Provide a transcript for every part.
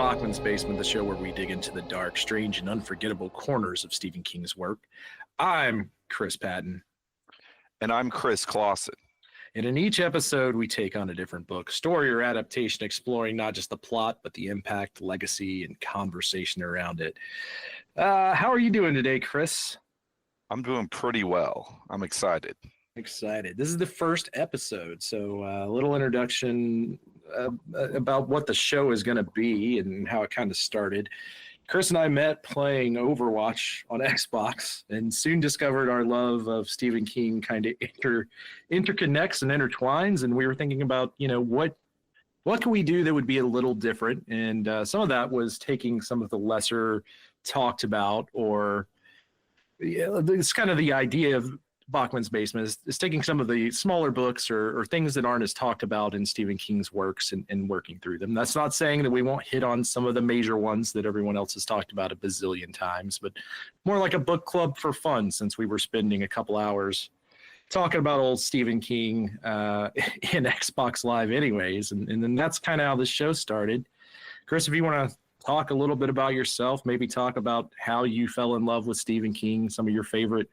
Bachman's Basement, the show where we dig into the dark, strange, and unforgettable corners of Stephen King's work. I'm Chris Patton. And I'm Chris Clawson. And in each episode, we take on a different book, story, or adaptation, exploring not just the plot, but the impact, legacy, and conversation around it. How are you doing today, Chris? I'm doing pretty well. I'm excited. Excited. This is the first episode, so a little introduction about what the show is going to be and how it kind of started. Chris and I met playing Overwatch on Xbox and soon discovered our love of Stephen King kind of interconnects and intertwines, and we were thinking about, what can we do that would be a little different, and some of that was taking some of the lesser talked about, or it's kind of the idea of Bachman's Basement is taking some of the smaller books or things that aren't as talked about in Stephen King's works and working through them. That's not saying that we won't hit on some of the major ones that everyone else has talked about a bazillion times, but more like a book club for fun, since we were spending a couple hours talking about old Stephen King in Xbox Live anyways. And then that's kind of how this show started. Chris, if you want to talk a little bit about yourself, maybe talk about how you fell in love with Stephen King, some of your favorite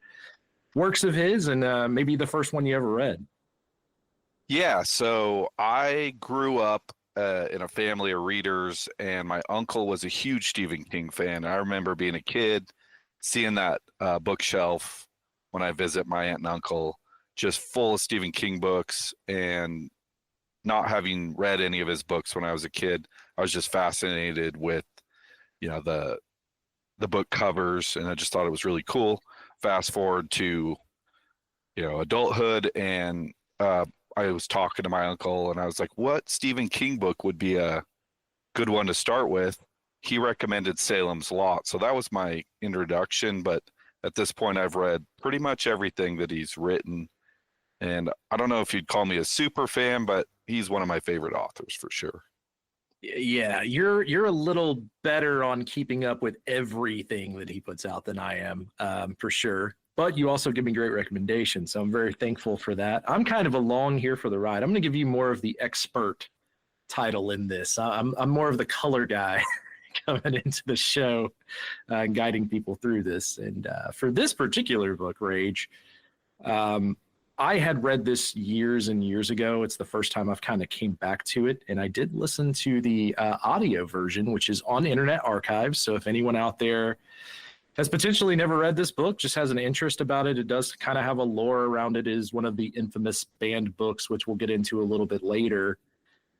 works of his, and maybe the first one you ever read. Yeah, so I grew up in a family of readers, and my uncle was a huge Stephen King fan. I remember being a kid, seeing that bookshelf when I visit my aunt and uncle, just full of Stephen King books, and not having read any of his books when I was a kid, I was just fascinated with, the book covers, and I just thought it was really cool. Fast forward to, adulthood, and I was talking to my uncle, and I was like, what Stephen King book would be a good one to start with? He recommended Salem's Lot, so that was my introduction, but at this point, I've read pretty much everything that he's written, and I don't know if you'd call me a super fan, but he's one of my favorite authors for sure. Yeah, you're a little better on keeping up with everything that he puts out than I am, for sure. But you also give me great recommendations, so I'm very thankful for that. I'm kind of along here for the ride. I'm going to give you more of the expert title in this. I'm more of the color guy coming into the show, guiding people through this. And for this particular book, Rage, I had read this years and years ago. It's the first time I've kind of came back to it, and I did listen to the audio version, which is on Internet Archive. So if anyone out there has potentially never read this book, just has an interest about it, it does kind of have a lore around it. It is one of the infamous banned books, which we'll get into a little bit later.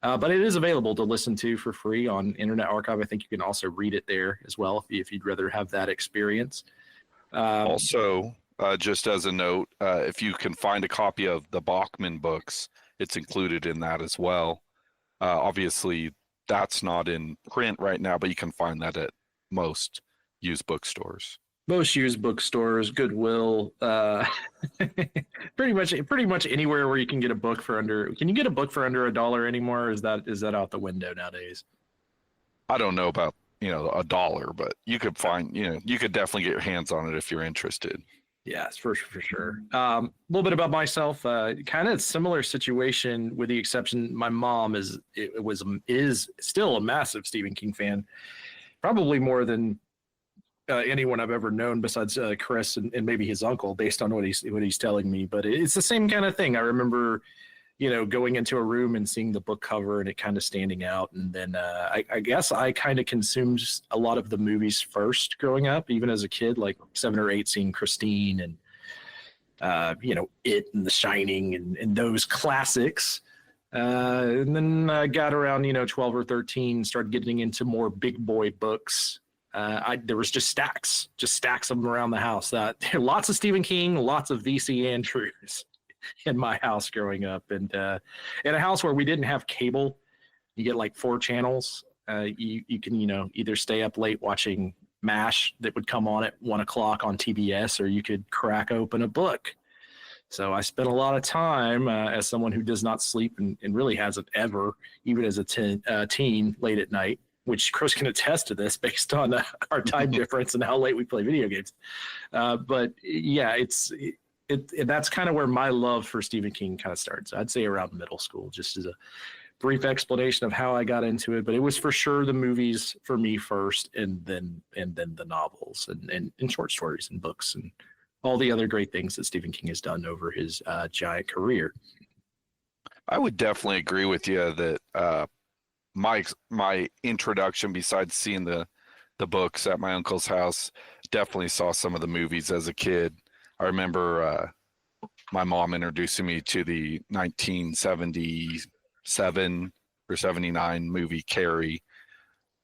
But it is available to listen to for free on Internet Archive. I think you can also read it there as well if you'd rather have that experience. Also, just as a note, if you can find a copy of the Bachman books, it's included in that as well. Obviously, that's not in print right now, but you can find that at most used bookstores. Most used bookstores, Goodwill, pretty much anywhere where you can get a book for under. Can you get a book for under $1 anymore? Or is that out the window nowadays? I don't know about $1, but you could find you could definitely get your hands on it if you're interested. Yes, for sure. A little bit about myself, kind of similar situation with the exception my mom is still a massive Stephen King fan, probably more than anyone I've ever known besides Chris and maybe his uncle, based on what he's telling me. But it's the same kind of thing. I remember, going into a room and seeing the book cover and it kind of standing out. And then I guess I kind of consumed a lot of the movies first growing up, even as a kid, like 7 or 8, seeing Christine and, It and The Shining and those classics. And then I got around, 12 or 13, started getting into more big boy books. There was just stacks of them around the house. Lots of Stephen King, lots of V.C. Andrews in my house growing up, and in a house where we didn't have cable. You get like 4 channels. You can either stay up late watching MASH that would come on at 1 o'clock on TBS, or you could crack open a book. So I spent a lot of time as someone who does not sleep and really hasn't ever, even as a teen, late at night, which Chris can attest to this based on our time difference and how late we play video games. But yeah, that's kind of where my love for Stephen King kind of starts. I'd say around middle school, just as a brief explanation of how I got into it, but it was for sure the movies for me first, and then the novels and short stories and books and all the other great things that Stephen King has done over his giant career. I would definitely agree with you that my introduction, besides seeing the books at my uncle's house, definitely saw some of the movies as a kid. I remember my mom introducing me to the 1977 or 79 movie Carrie,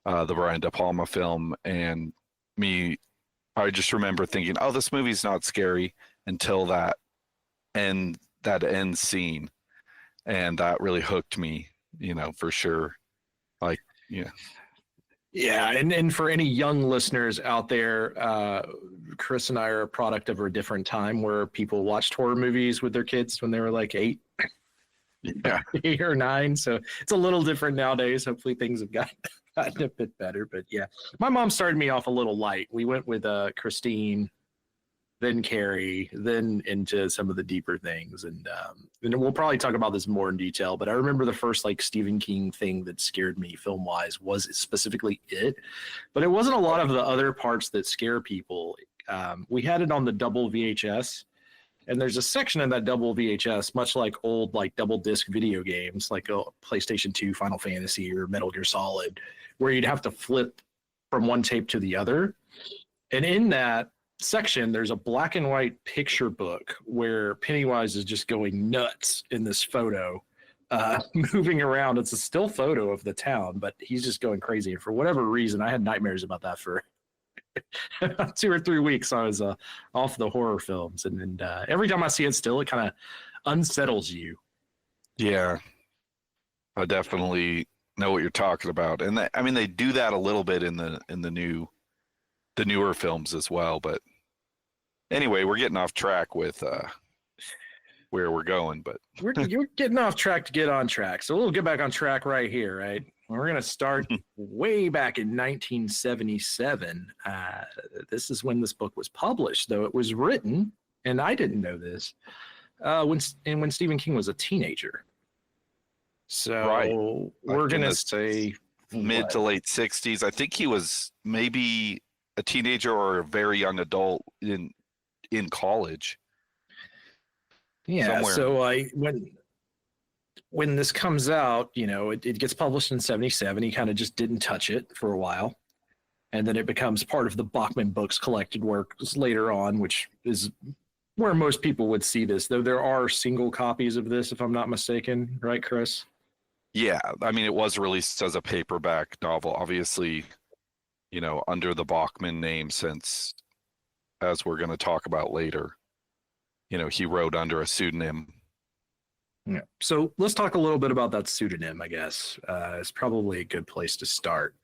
the Brian De Palma film, and I just remember thinking, oh, this movie's not scary until that end scene, and that really hooked me, for sure. Like, yeah. Yeah, and for any young listeners out there, Chris and I are a product of a different time where people watched horror movies with their kids when they were like 8, Yeah. 8 or 9. So it's a little different nowadays. Hopefully things have gotten a bit better. But yeah, my mom started me off a little light. We went with Christine, then Carrie, then into some of the deeper things. And we'll probably talk about this more in detail, but I remember the first like Stephen King thing that scared me film wise was specifically it, but it wasn't a lot of the other parts that scare people. We had it on the double VHS, and there's a section in that double VHS, much like old like double disc video games, like a PlayStation 2 Final Fantasy or Metal Gear Solid, where you'd have to flip from one tape to the other. And in that section, there's a black and white picture book where Pennywise is just going nuts in this photo, moving around. It's a still photo of the town, but he's just going crazy. And for whatever reason, I had nightmares about that for 2 or 3 weeks. I was off the horror films, and every time I see it still, it kind of unsettles you. Yeah, I definitely know what you're talking about, and they do that a little bit in the newer films as well. But anyway, we're getting off track with where we're going, but you're getting off track to get on track. So we'll get back on track right here, right? We're going to start way back in 1977. This is when this book was published, though it was written, and I didn't know this, when Stephen King was a teenager. So right. We're going to say mid to late 60s. I think he was maybe a teenager or a very young adult in college. Yeah. Somewhere. So when this comes out, it gets published in 77. He kind of just didn't touch it for a while. And then it becomes part of the Bachman books collected works later on, which is where most people would see this, though there are single copies of this, if I'm not mistaken. Right, Chris? Yeah. I mean, it was released as a paperback novel, obviously, under the Bachman name, since, as we're going to talk about later, he wrote under a pseudonym. Yeah. So let's talk a little bit about that pseudonym, I guess. It's probably a good place to start.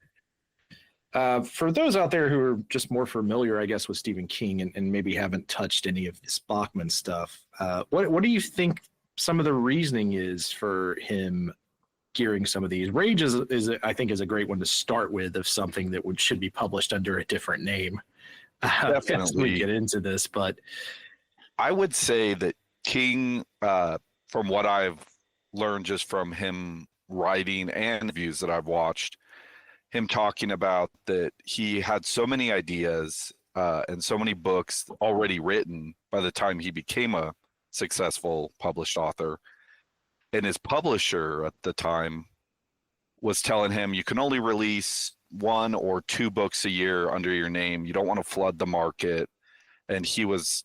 For those out there who are just more familiar, I guess, with Stephen King and maybe haven't touched any of this Bachman stuff, what do you think some of the reasoning is for him gearing some of these? Rage is I think is a great one to start with, of something that should be published under a different name. Definitely. As we get into this, but I would say that King, from what I've learned just from him writing and views that I've watched, him talking about that he had so many ideas and so many books already written by the time he became a successful published author. And his publisher at the time was telling him, you can only release 1 or 2 books a year under your name. You don't want to flood the market. And he was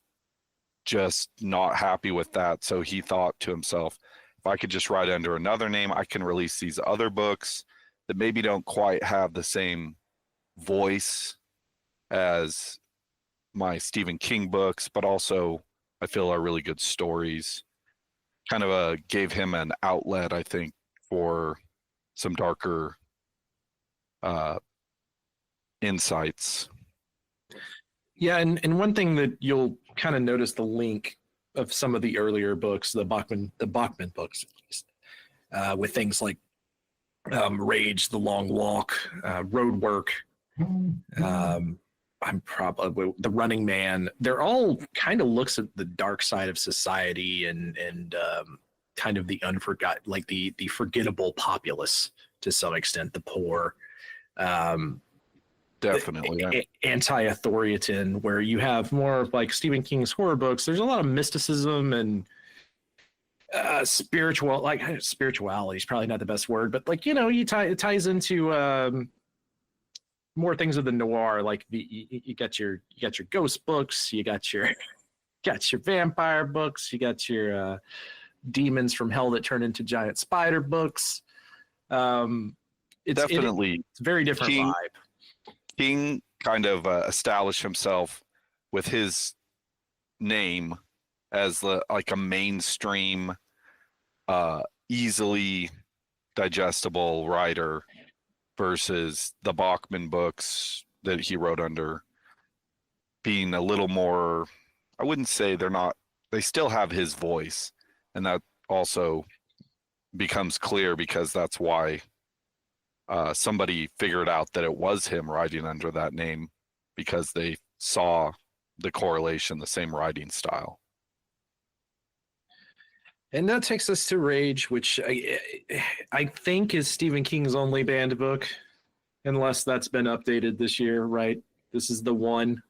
just not happy with that. So he thought to himself, if I could just write under another name, I can release these other books that maybe don't quite have the same voice as my Stephen King books, but also I feel are really good stories. Kind of gave him an outlet, I think, for some darker insights. Yeah, and one thing that you'll kind of notice the link of some of the earlier books, the Bachman books, at least, with things like Rage, The Long Walk, Road Work, I'm probably The Running Man. They're all kind of looks at the dark side of society and kind of the like the forgettable populace to some extent, the poor. Definitely. Anti-authoritarian, where you have more of like Stephen King's horror books. There's a lot of mysticism and spirituality is probably not the best word, but like, it ties into more things of the noir. Like you got your ghost books, you got your vampire books, you got your demons from hell that turn into giant spider books. It's Definitely. It's a very different vibe. King kind of established himself with his name as like a mainstream, easily digestible writer versus the Bachman books that he wrote under being a little more, I wouldn't say they still have his voice, and that also becomes clear because that's why somebody figured out that it was him writing under that name, because they saw the correlation, the same writing style. And that takes us to Rage, which I think is Stephen King's only banned book, unless that's been updated this year, right? This is the one.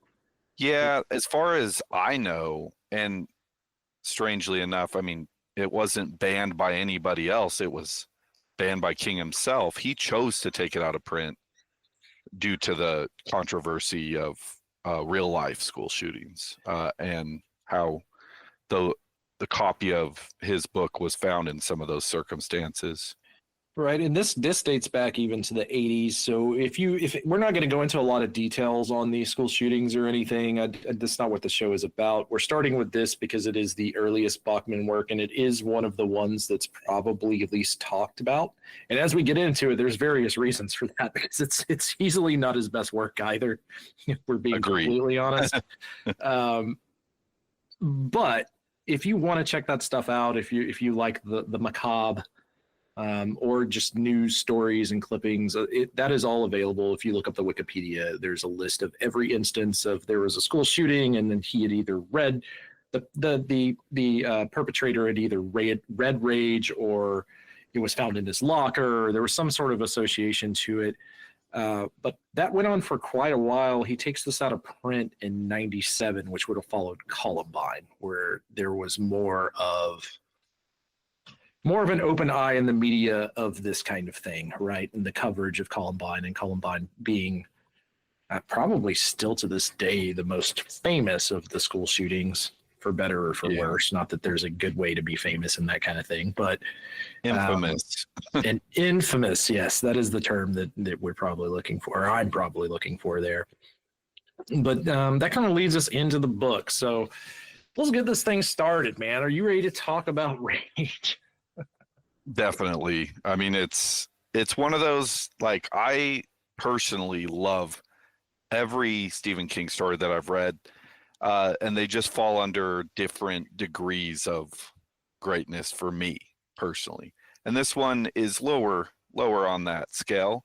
Yeah, as far as I know, and strangely enough, I mean, it wasn't banned by anybody else. It was banned by King himself. He chose to take it out of print due to the controversy of real life school shootings and how the copy of his book was found in some of those circumstances. Right, and this dates back even to the 80s. So if we're not going to go into a lot of details on these school shootings or anything, that's not what the show is about. We're starting with this because it is the earliest Bachman work, and it is one of the ones that's probably at least talked about. And as we get into it, there's various reasons for that, because it's easily not his best work either, if we're being completely honest. But if you want to check that stuff out, if you like the macabre, or just news stories and clippings, that is all available. If you look up the Wikipedia, there's a list of every instance of there was a school shooting, and then he had either read the perpetrator had either read Rage, or it was found in his locker, or there was some sort of association to it. But that went on for quite a while. He takes this out of print in '97, which would have followed Columbine, where there was more of an open eye in the media of this kind of thing, right? And the coverage of Columbine, and Columbine being probably still to this day the most famous of the school shootings, for better or for worse. Not that there's a good way to be famous in that kind of thing, but infamous. And infamous, yes, that is the term that we're probably looking for, or I'm probably looking for there. But that kind of leads us into the book. So let's get this thing started, man. Are you ready to talk about Rage? Definitely. I mean, it's one of those, like, I personally love every Stephen King story that I've read, and they just fall under different degrees of greatness for me personally. And this one is lower on that scale,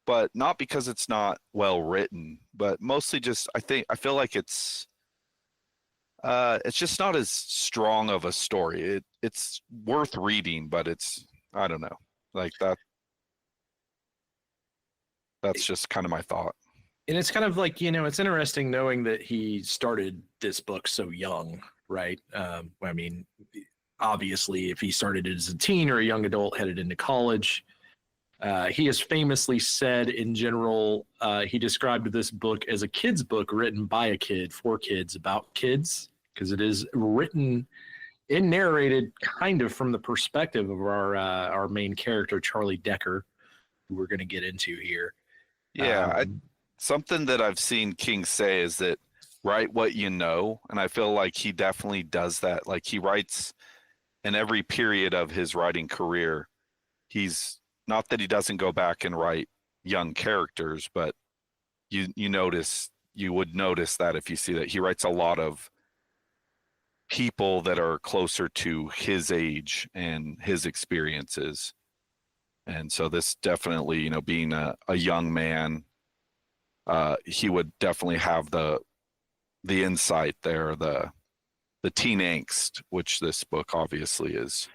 but not because it's not well written, but mostly just I feel like it's just not as strong of a story. It's worth reading, but it's, I don't know, like that. That's just kind of my thought. And it's kind of like, it's interesting knowing that he started this book so young, right? I mean, obviously, if he started it as a teen or a young adult headed into college, he has famously said in general, he described this book as a kid's book written by a kid for kids about kids, because it is written and narrated kind of from the perspective of our main character, Charlie Decker, who we're going to get into here. Yeah, something that I've seen King say is that write what you know, and I feel like he definitely does that. Like, he writes in every period of his writing career. He's not that he doesn't go back and write young characters, but you would notice that if you see that he writes a lot of people that are closer to his age and his experiences. And so this definitely, being a young man, he would definitely have the insight there, the teen angst, which this book obviously is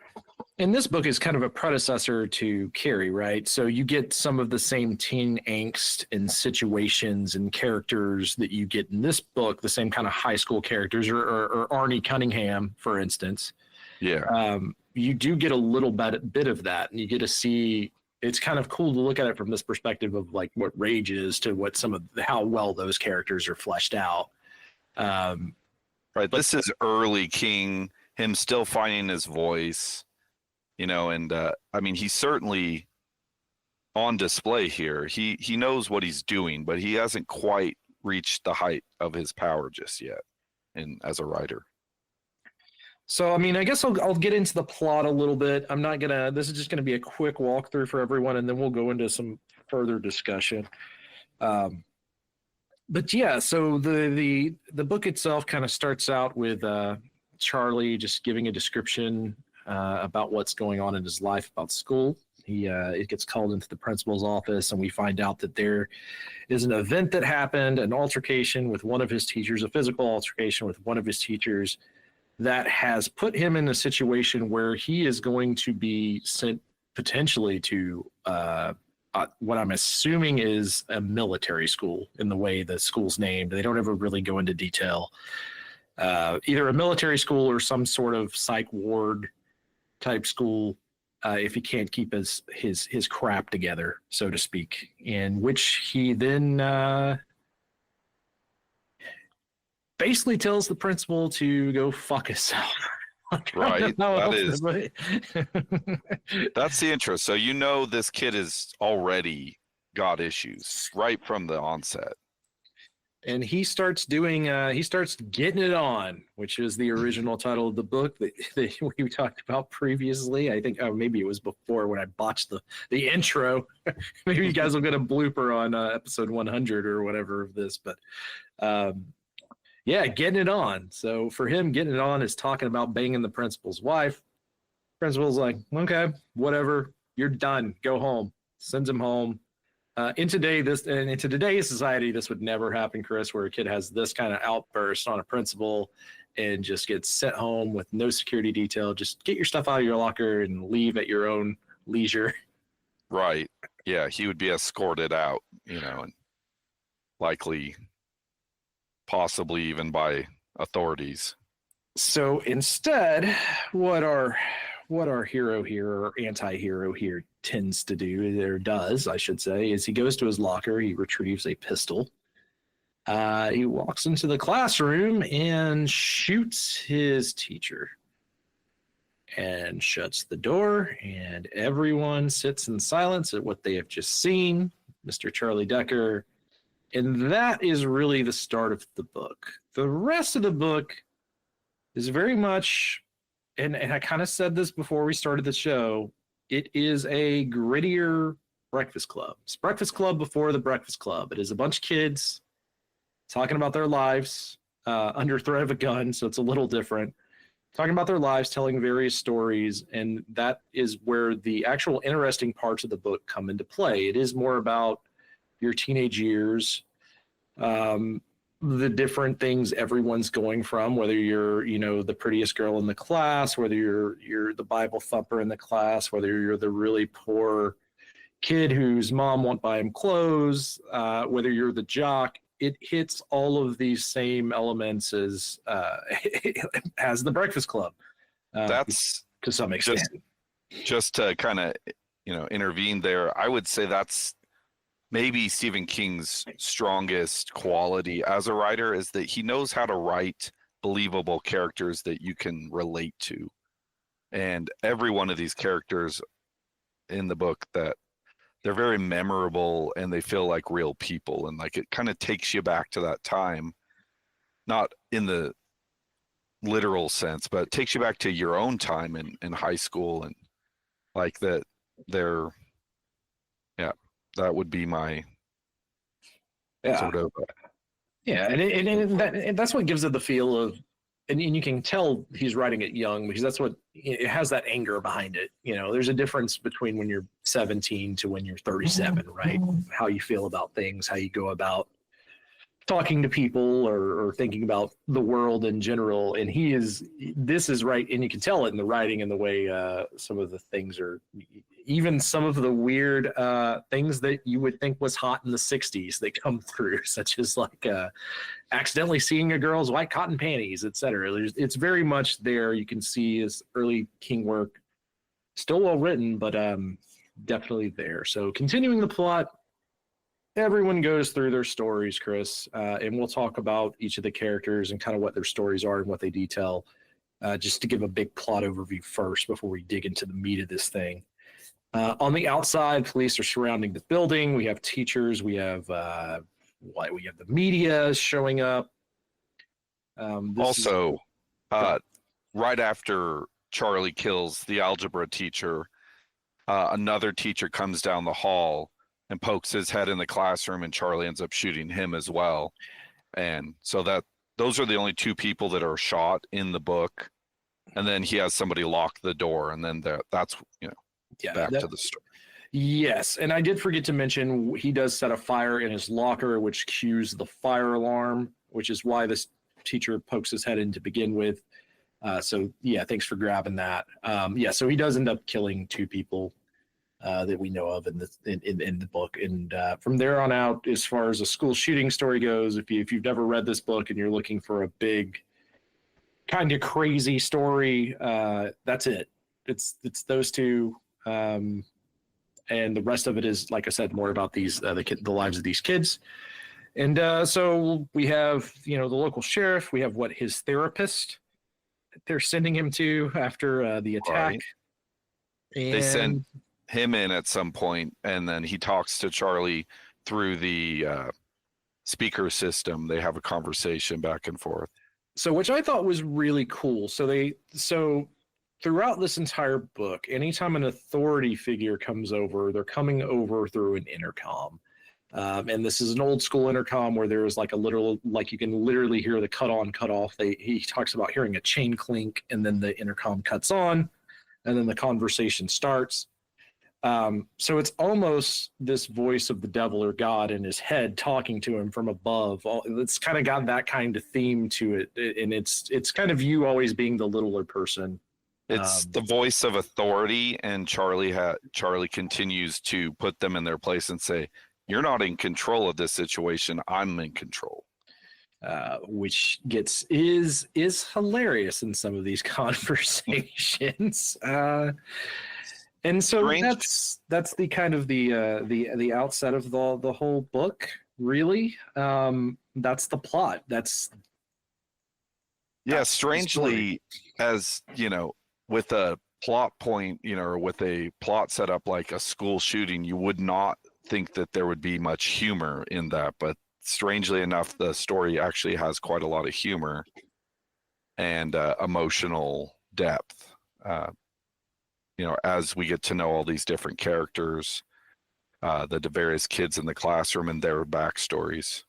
And this book is kind of a predecessor to Carrie, right? So you get some of the same teen angst and situations and characters that you get in this book, the same kind of high school characters, or Arnie Cunningham, for instance. Yeah. You do get a little bit of that, and you get to see. It's kind of cool to look at it from this perspective of like what Rage is to what how well those characters are fleshed out. Right. This is early King, him still finding his voice, and I mean, he's certainly on display here. He knows what he's doing, but he hasn't quite reached the height of his power just yet as a writer. So, I mean, I guess I'll get into the plot a little bit. This is just going to be a quick walkthrough for everyone, and then we'll go into some further discussion. But yeah, so the book itself kind of starts out with Charlie just giving a description about what's going on in his life, about school. It gets called into the principal's office, and we find out that there is an event that happened, an altercation with one of his teachers, a physical altercation with one of his teachers, that has put him in a situation where he is going to be sent potentially to what I'm assuming is a military school in the way the school's named. They don't ever really go into detail. Either a military school or some sort of psych ward type school, if he can't keep his crap together, so to speak, in which he then basically tells the principal to go fuck himself. Right. That's the intro. So this kid has already got issues right from the onset. And he starts getting it on, which is the original title of the book that we talked about previously. I think maybe it was before when I botched the intro. Maybe you guys will get a blooper on episode 100 or whatever of this, but yeah, getting it on. So for him, getting it on is talking about banging the principal's wife. Principal's like, okay, whatever, you're done. Go home. Sends him home. In today's society, this would never happen, Chris, where a kid has this kind of outburst on a principal and just gets sent home with no security detail. Just get your stuff out of your locker and leave at your own leisure. Right. Yeah, he would be escorted out, and likely possibly even by authorities. So instead, what our hero here, or anti-hero here, tends to do, or does, I should say, is he goes to his locker, he retrieves a pistol, he walks into the classroom and shoots his teacher and shuts the door, and everyone sits in silence at what they have just seen. Mr. Charlie Decker. And that is really the start of the book. The rest of the book is very much, and I kind of said this before we started the show, it is a grittier Breakfast Club. It's Breakfast Club before the Breakfast Club. It is a bunch of kids talking about their lives under threat of a gun, so it's a little different. Talking about their lives, telling various stories, and that is where the actual interesting parts of the book come into play. It is more about your teenage years, the different things everyone's going from, whether you're, the prettiest girl in the class, whether you're the Bible thumper in the class, whether you're the really poor kid whose mom won't buy him clothes, whether you're the jock. It hits all of these same elements as as the Breakfast Club. That's to some extent. Just to kind of, intervene there, I would say that's maybe Stephen King's strongest quality as a writer, is that he knows how to write believable characters that you can relate to. And every one of these characters in the book, that they're very memorable and they feel like real people. And like, it kind of takes you back to that time, not in the literal sense, but it takes you back to your own time in high school, and like that that would be my sort of. And that's what gives it the feel of, and you can tell he's writing it young, because that's what it has, that anger behind it. There's a difference between when you're 17 to when you're 37, right? How you feel about things, how you go about talking to people or thinking about the world in general. And this is right. And you can tell it in the writing and the way some of the things are, even some of the weird things that you would think was hot in the 60s that come through, such as like accidentally seeing a girl's white cotton panties, etc. It's very much there. You can see his early King work, still well written, but definitely there. So continuing the plot, everyone goes through their stories, Chris, and we'll talk about each of the characters and kind of what their stories are and what they detail, just to give a big plot overview first before we dig into the meat of this thing. On the outside, police are surrounding the building. We have teachers. We have the media showing up. Also, right after Charlie kills the algebra teacher, another teacher comes down the hall and pokes his head in the classroom, and Charlie ends up shooting him as well. And so those are the only two people that are shot in the book. And then he has somebody lock the door, and then that's back to the story. Yes, and I did forget to mention he does set a fire in his locker, which cues the fire alarm, which is why this teacher pokes his head in to begin with. So yeah, thanks for grabbing that. So he does end up killing two people that we know of in the book, and from there on out, as far as a school shooting story goes, if you've never read this book and you're looking for a big kind of crazy story, that's it. It's those two, and the rest of it is, like I said, more about these the lives of these kids. And so we have the local sheriff. We have his therapist they're sending him to after the attack. Right. And they send him in at some point, and then he talks to Charlie through the speaker system. They have a conversation back and forth. So, which I thought was really cool. So throughout this entire book, anytime an authority figure comes over, they're coming over through an intercom. And this is an old school intercom where there is like you can literally hear the cut on, cut off. He talks about hearing a chain clink, and then the intercom cuts on, and then the conversation starts. So it's almost this voice of the devil or God in his head talking to him from above. It's kind of got that kind of theme to it, and it's kind of you always being the littler person. It's the voice of authority, and Charlie continues to put them in their place and say, "You're not in control of this situation. I'm in control." Which is hilarious in some of these conversations. And so that's the kind of the outset of the whole book, really. That's the plot. That's strangely, as with a plot point, or with a plot set up like a school shooting, you would not think that there would be much humor in that, but strangely enough, the story actually has quite a lot of humor and emotional depth. As we get to know all these different characters, the various kids in the classroom and their backstories.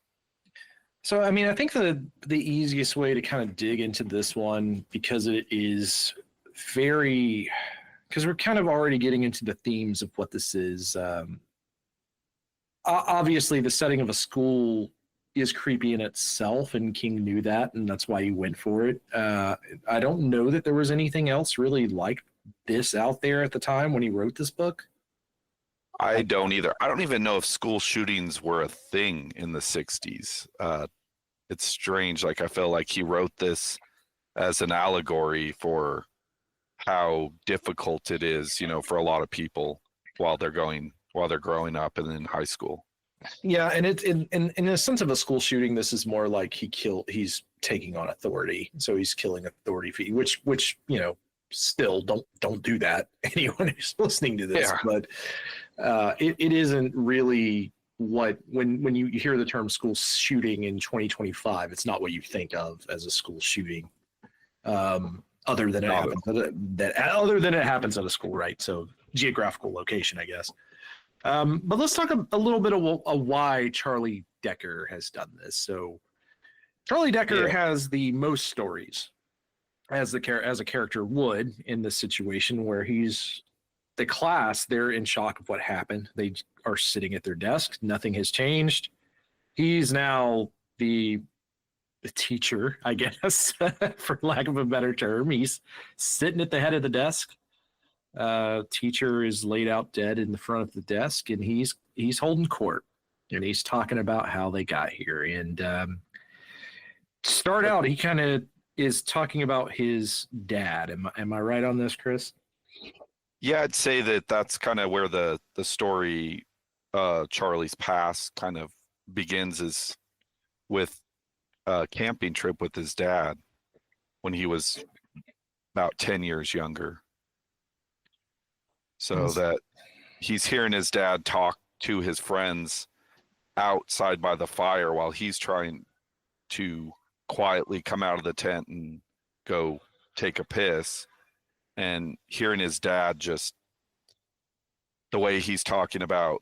So, I mean, I think the easiest way to kind of dig into this one, because it is because we're kind of already getting into the themes of what this is. Obviously, the setting of a school is creepy in itself, and King knew that, and that's why he went for it. I don't know that there was anything else really like this out there at the time when he wrote this book. I don't either. I don't even know if school shootings were a thing in the 60s. It's strange. Like, I feel like he wrote this as an allegory for how difficult it is, for a lot of people while they're growing up and in high school. Yeah, and it's in a sense of a school shooting, this is more like he's taking on authority. So he's killing authority, which still don't do that, anyone who's listening to this. Yeah. But it isn't really when you hear the term school shooting in 2025, it's not what you think of as a school shooting, other than it happens at a school, right? So geographical location, I guess. But let's talk a little bit of why Charlie Decker has done this. So Charlie Decker has the most stories, as a character would in this situation, where the class, they're in shock of what happened. They are sitting at their desk. Nothing has changed. He's now the teacher, I guess, for lack of a better term. He's sitting at the head of the desk. Teacher is laid out dead in the front of the desk, and he's holding court, and he's talking about how they got here. And start out, he kind of is talking about his dad. Am I right on this, Chris? Yeah, I'd say that's kind of where the story, Charlie's past, kind of begins, is with a camping trip with his dad when he was about 10 years younger. So that he's hearing his dad talk to his friends outside by the fire while he's trying to quietly come out of the tent and go take a piss, and hearing his dad, just the way he's talking about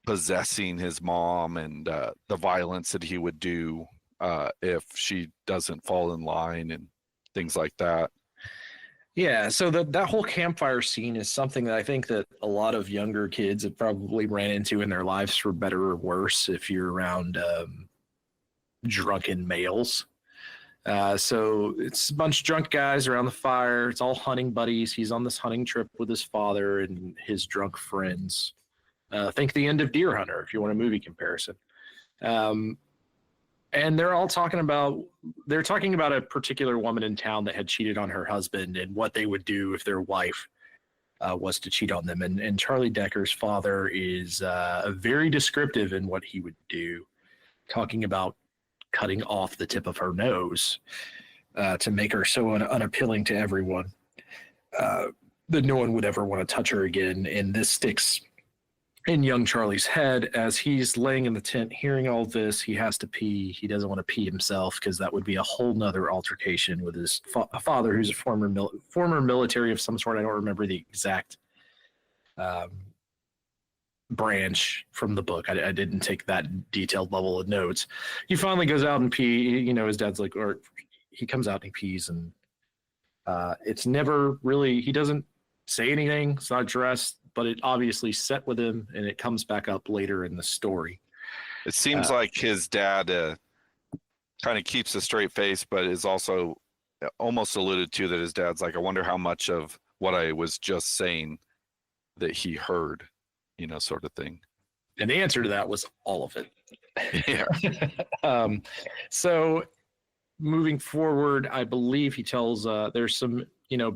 possessing his mom and the violence that he would do if she doesn't fall in line and things like that. Yeah, so that whole campfire scene is something that I think that a lot of younger kids have probably ran into in their lives, for better or worse, if you're around drunken males. So it's a bunch of drunk guys around the fire. It's all hunting buddies. He's on this hunting trip with his father and his drunk friends. Think the end of Deer Hunter, if you want a movie comparison. And they're talking about a particular woman in town that had cheated on her husband and what they would do if their wife was to cheat on them. And Charlie Decker's father is very descriptive in what he would do, talking about cutting off the tip of her nose to make her so unappealing to everyone that no one would ever want to touch her again. And this sticks in young Charlie's head as he's laying in the tent hearing all this. He has to pee. He doesn't want to pee himself because that would be a whole nother altercation with his father, who's a former military of some sort. I don't remember the exact branch from the book. I didn't take that detailed level of notes. He finally goes out and pee. His dad's like, or he comes out and he pees, and it's never really, he doesn't say anything. It's not addressed, but it obviously set with him, and it comes back up later in the story. It seems like his dad kind of keeps a straight face, but is also almost alluded to that his dad's like, I wonder how much of what I was just saying that he heard, sort of thing. And the answer to that was all of it. Yeah. So moving forward, I believe he tells there's some,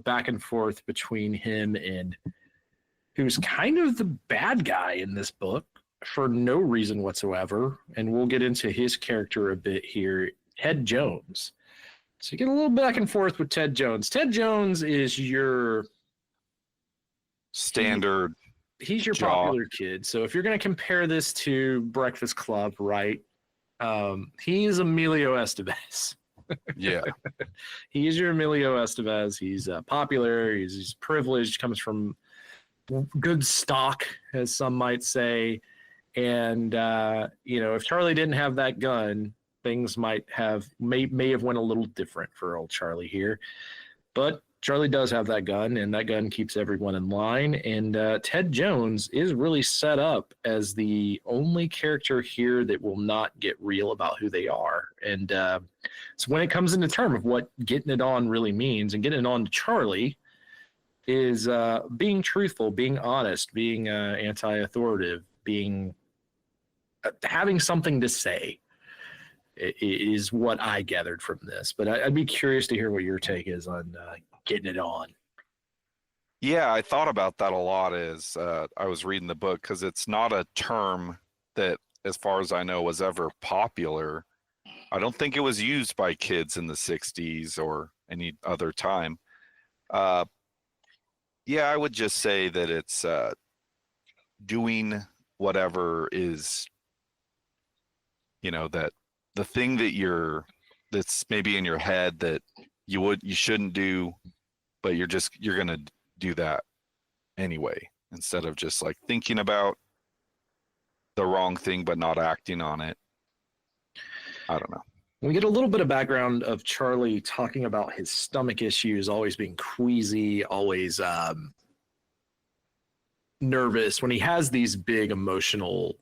back and forth between him and who's kind of the bad guy in this book for no reason whatsoever. And we'll get into his character a bit here, Ted Jones. So you get a little back and forth with Ted Jones. Ted Jones is your standard. He's your popular kid. So if you're going to compare this to Breakfast Club, right? He's Emilio Estevez. Yeah. He is your Emilio Estevez. He's popular. He's privileged, comes from good stock, as some might say. And, if Charlie didn't have that gun, things may have went a little different for old Charlie here. But Charlie does have that gun, and that gun keeps everyone in line. And Ted Jones is really set up as the only character here that will not get real about who they are. And so when it comes into term of what getting it on really means, and getting it on to Charlie is being truthful, being honest, being anti-authoritative, being having something to say is what I gathered from this. But I'd be curious to hear what your take is on getting it on. Yeah, I thought about that a lot as I was reading the book, because it's not a term that, as far as I know, was ever popular. I don't think it was used by kids in the 60s or any other time. Yeah, I would just say that it's doing whatever is, that the thing that's maybe in your head that you shouldn't do, but you're going to do that anyway, instead of just like thinking about the wrong thing, but not acting on it. I don't know. We get a little bit of background of Charlie talking about his stomach issues, always being queasy, always nervous when he has these big emotional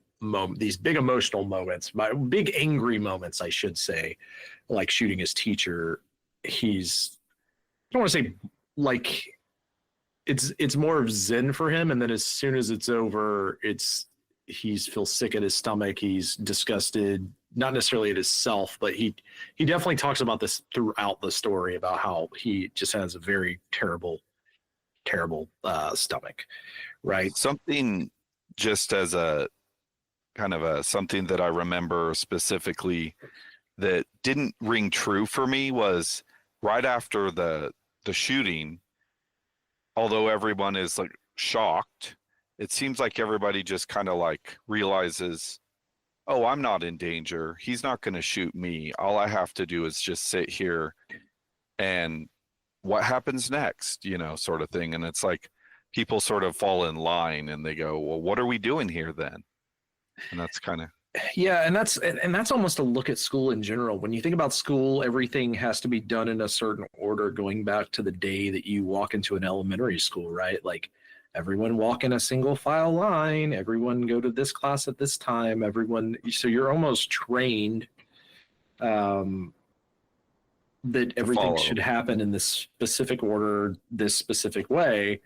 these big emotional moments, big angry moments, I should say, like shooting his teacher. He's, I don't want to say like it's more of zen for him, and then as soon as it's over, he feels sick at his stomach. He's disgusted, not necessarily at himself, but he definitely talks about this throughout the story about how he just has a very terrible stomach, right? Something just as a kind of something that I remember specifically that didn't ring true for me was right after the shooting, although everyone is like shocked, it seems like everybody just kind of like realizes, oh, I'm not in danger. He's not going to shoot me. All I have to do is just sit here and what happens next, sort of thing. And it's like people sort of fall in line and they go, well, what are we doing here then? And that's kind of. Yeah, and that's almost a look at school in general. When you think about school, everything has to be done in a certain order, going back to the day that you walk into an elementary school, right? Like everyone walk in a single file line, everyone go to this class at this time, so you're almost trained that everything should happen in this specific order, this specific way.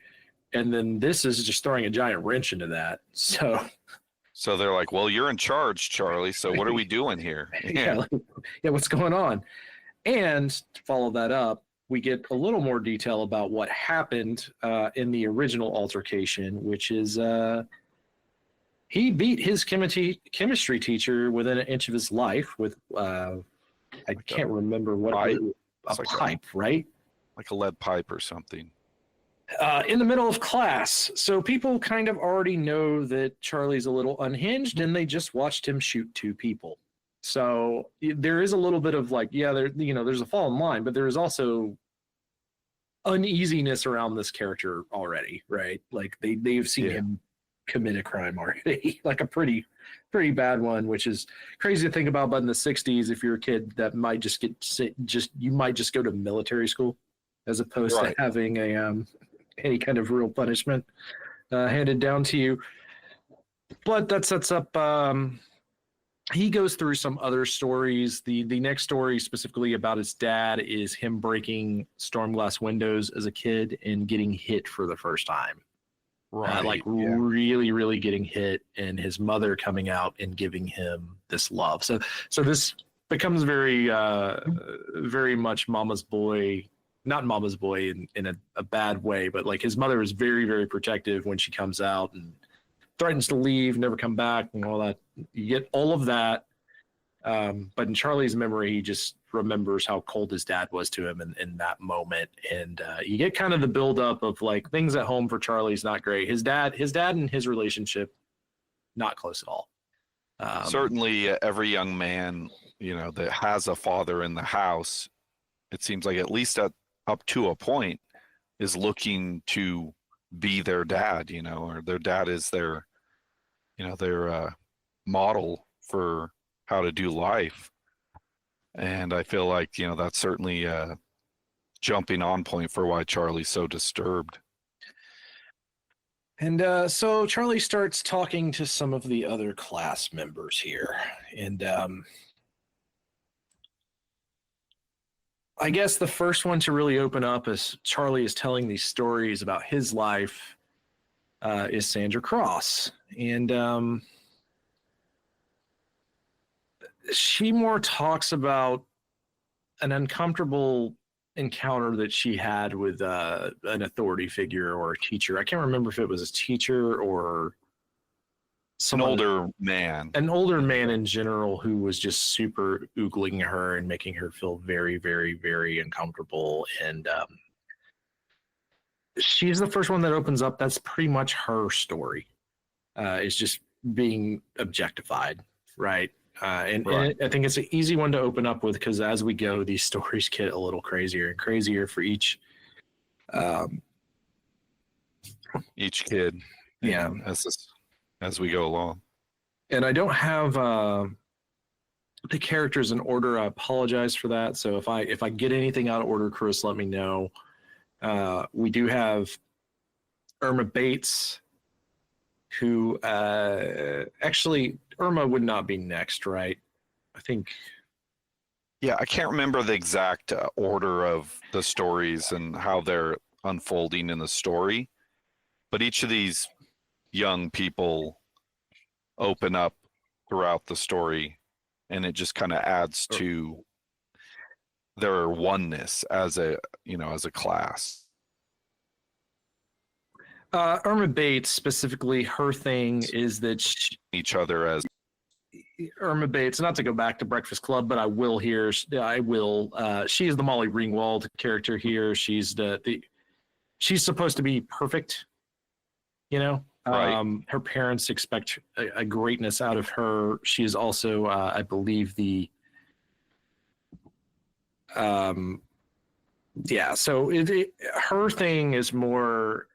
And then this is just throwing a giant wrench into that. So they're like, well, you're in charge, Charlie. So what are we doing here? Yeah, what's going on? And to follow that up, we get a little more detail about what happened in the original altercation, which is he beat his chemistry teacher within an inch of his life with, I can't remember what pipe. A pipe, right? Like a lead pipe or something. In the middle of class. So people kind of already know that Charlie's a little unhinged and they just watched him shoot two people. So there is a little bit of like, yeah, there's a fall in line, but there is also uneasiness around this character already, right? Like they've seen him commit a crime already, like a pretty bad one, which is crazy to think about. But in the 60s, if you're a kid, that might you might just go to military school as opposed to having any kind of real punishment handed down to you. But that sets up, he goes through some other stories. The next story specifically about his dad is him breaking storm glass windows as a kid and getting hit for the first time. Right. Really, really getting hit, and his mother coming out and giving him this love. So this becomes very, very much mama's boy. Not mama's boy in a bad way, but like his mother is very, very protective when she comes out and threatens to leave, never come back, and all that. You get all of that. But in Charlie's memory, he just remembers how cold his dad was to him in that moment. And you get kind of the buildup of like things at home for Charlie's not great. His dad and his relationship, not close at all. Certainly every young man, that has a father in the house, it seems like at least up to a point is looking to be their dad, or their dad is their model for how to do life. And I feel like, that's certainly a jumping on point for why Charlie's so disturbed. And so Charlie starts talking to some of the other class members here. And I guess the first one to really open up as Charlie is telling these stories about his life is Sandra Cross. And she more talks about an uncomfortable encounter that she had with an authority figure or a teacher. I can't remember if it was a teacher or an older man in general who was just super oogling her and making her feel very, very, very uncomfortable. And she's the first one that opens up. That's pretty much her story, is just being objectified, right? And I think it's an easy one to open up with because as we go, these stories get a little crazier and crazier for each kid. Yeah, as we go along. And I don't have the characters in order. I apologize for that. So if I get anything out of order, Chris, let me know. We do have Irma Bates, who actually Irma would not be next, right? I think. Yeah, I can't remember the exact order of the stories and how they're unfolding in the story, but each of these young people open up throughout the story, and it just kind of adds to their oneness as a class. Irma Bates specifically, her thing is that Each other as Irma Bates, not to go back to Breakfast Club, but I will here. I will. She is the Molly Ringwald character here. She's she's supposed to be perfect, you know. Right. Her parents expect a greatness out of her. She is also, I believe, yeah. So her thing is more.